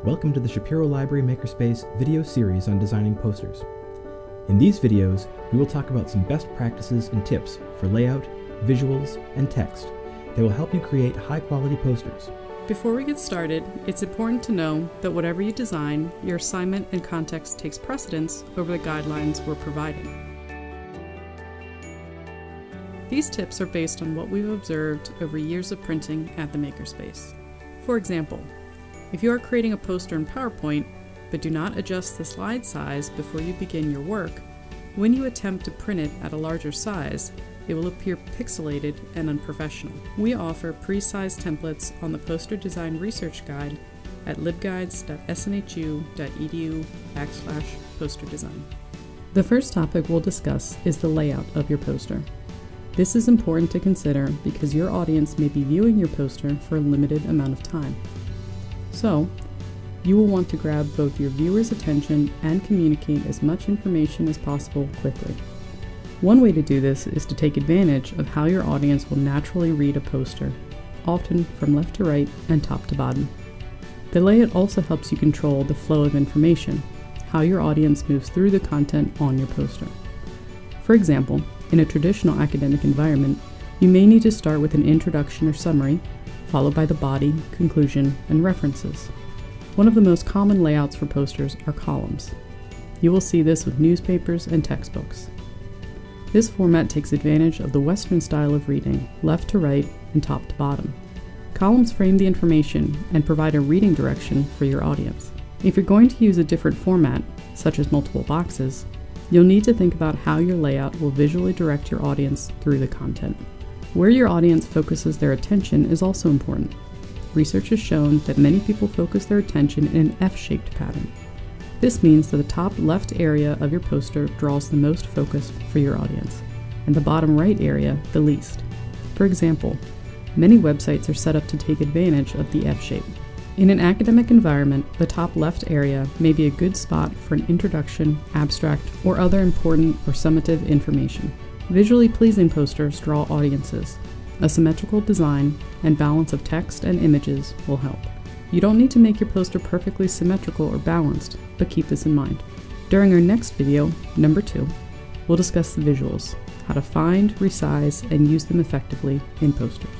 Welcome to the Shapiro Library Makerspace video series on designing posters. In these videos, we will talk about some best practices and tips for layout, visuals, and text that will help you create high-quality posters. Before we get started, it's important to know that whatever you design, your assignment and context takes precedence over the guidelines we're providing. These tips are based on what we've observed over years of printing at the Makerspace. For example, if you are creating a poster in PowerPoint, but do not adjust the slide size before you begin your work, when you attempt to print it at a larger size, it will appear pixelated and unprofessional. We offer pre-sized templates on the Poster Design Research Guide at libguides.snhu.edu/posterdesign. The first topic we'll discuss is the layout of your poster. This is important to consider because your audience may be viewing your poster for a limited amount of time. So, you will want to grab both your viewers' attention and communicate as much information as possible quickly. One way to do this is to take advantage of how your audience will naturally read a poster, often from left to right and top to bottom. The layout also helps you control the flow of information, how your audience moves through the content on your poster. For example, in a traditional academic environment, you may need to start with an introduction or summary, followed by the body, conclusion, and references. One of the most common layouts for posters are columns. You will see this with newspapers and textbooks. This format takes advantage of the Western style of reading, left to right and top to bottom. Columns frame the information and provide a reading direction for your audience. If you're going to use a different format, such as multiple boxes, you'll need to think about how your layout will visually direct your audience through the content. Where your audience focuses their attention is also important. Research has shown that many people focus their attention in an F-shaped pattern. This means that the top left area of your poster draws the most focus for your audience, and the bottom right area the least. For example, many websites are set up to take advantage of the F-shape. In an academic environment, the top left area may be a good spot for an introduction, abstract, or other important or summative information. Visually pleasing posters draw audiences. A symmetrical design and balance of text and images will help. You don't need to make your poster perfectly symmetrical or balanced, but keep this in mind. During our next video, number 2, we'll discuss the visuals, how to find, resize, and use them effectively in posters.